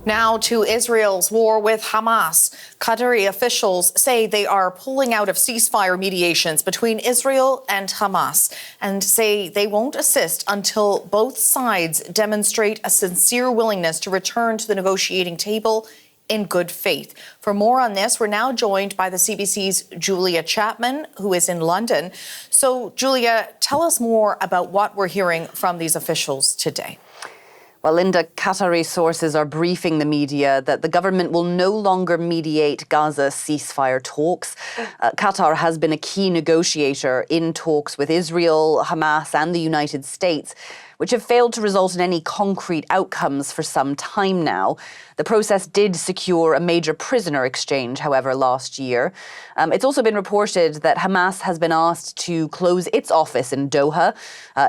Now to Israel's war with Hamas. Qatari officials say they are pulling out of ceasefire mediations between Israel and Hamas and say they won't assist until both sides demonstrate a sincere willingness to return to the negotiating table in good faith. For more on this, we're now joined by the CBC's Julia Chapman, who is in London. So, Julia, tell us more about what we're hearing from these officials today. Well, Linda, Qatari sources are briefing the media that the government will no longer mediate Gaza ceasefire talks. Qatar has been a key negotiator in talks with Israel, Hamas and the United States, which have failed to result in any concrete outcomes for some time now. The process did secure a major prisoner exchange, however, last year. It's also been reported that Hamas has been asked to close its office in Doha.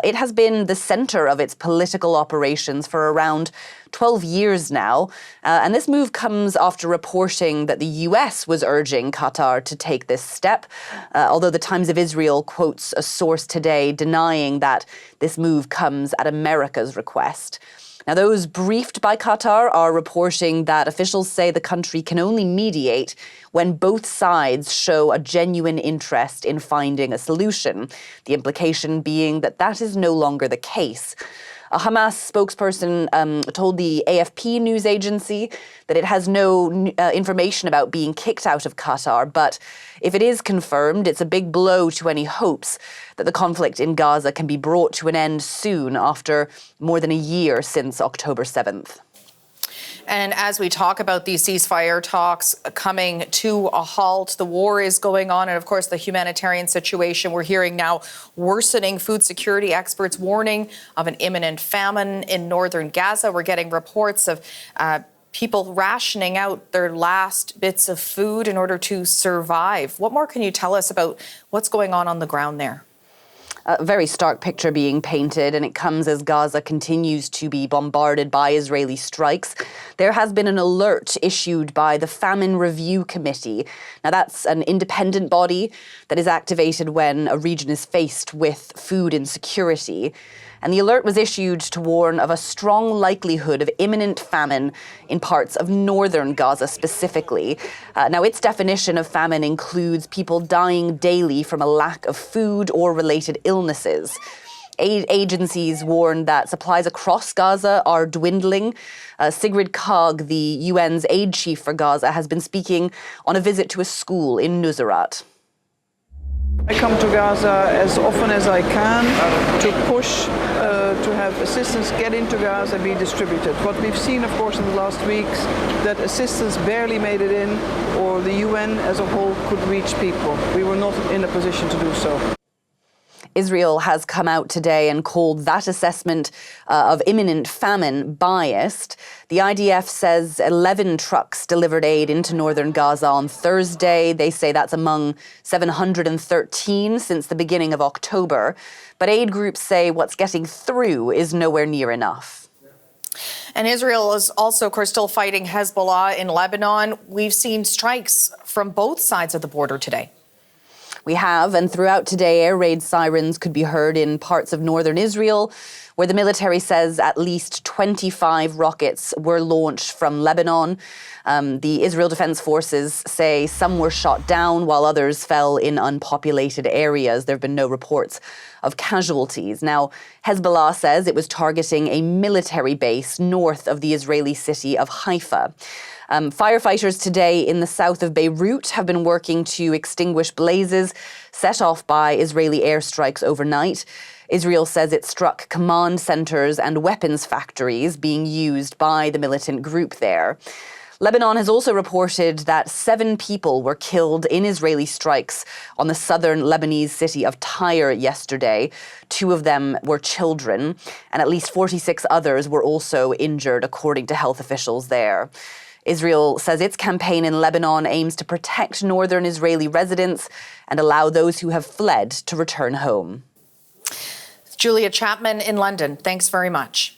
It has been the center of its political operations for around 12 years now. And this move comes after reporting that the US was urging Qatar to take this step, although the Times of Israel quotes a source today denying that this move comes at America's request. Now, those briefed by Qatar are reporting that officials say the country can only mediate when both sides show a genuine interest in finding a solution, the implication being that that is no longer the case. A Hamas spokesperson told the AFP news agency that it has no information about being kicked out of Qatar, but if it is confirmed, it's a big blow to any hopes that the conflict in Gaza can be brought to an end soon after more than a year since October 7th. And as we talk about these ceasefire talks coming to a halt, the war is going on. And of course, the humanitarian situation we're hearing now worsening. Food security experts warning of an imminent famine in northern Gaza. We're getting reports of people rationing out their last bits of food in order to survive. What more can you tell us about what's going on the ground there? A very stark picture being painted, and it comes as Gaza continues to be bombarded by Israeli strikes. There has been an alert issued by the Famine Review Committee. Now, that's an independent body that is activated when a region is faced with food insecurity. And the alert was issued to warn of a strong likelihood of imminent famine in parts of northern Gaza specifically. Now, its definition of famine includes people dying daily from a lack of food or related illnesses. Aid agencies warn that supplies across Gaza are dwindling. Sigrid Kaag, the UN's aid chief for Gaza, has been speaking on a visit to a school in Nuseirat. I come to Gaza as often as I can to push to have assistance get into Gaza and be distributed. What we've seen, of course, in the last weeks, that assistance barely made it in, or the UN as a whole could reach people. We were not in a position to do so. Israel has come out today and called that assessment of imminent famine biased. The IDF says 11 trucks delivered aid into northern Gaza on Thursday. They say that's among 713 since the beginning of October. But aid groups say what's getting through is nowhere near enough. And Israel is also, of course, still fighting Hezbollah in Lebanon. We've seen strikes from both sides of the border today. We have, and throughout today, air raid sirens could be heard in parts of northern Israel, where the military says at least 25 rockets were launched from Lebanon. The Israel Defense Forces say some were shot down while others fell in unpopulated areas. There have been no reports of casualties. Now, Hezbollah says it was targeting a military base north of the Israeli city of Haifa. Firefighters today in the south of Beirut have been working to extinguish blazes set off by Israeli airstrikes overnight. Israel says it struck command centers and weapons factories being used by the militant group there. Lebanon has also reported that 7 people were killed in Israeli strikes on the southern Lebanese city of Tyre yesterday. 2 of them were children, and at least 46 others were also injured, according to health officials there. Israel says its campaign in Lebanon aims to protect northern Israeli residents and allow those who have fled to return home. Julia Chapman in London, thanks very much.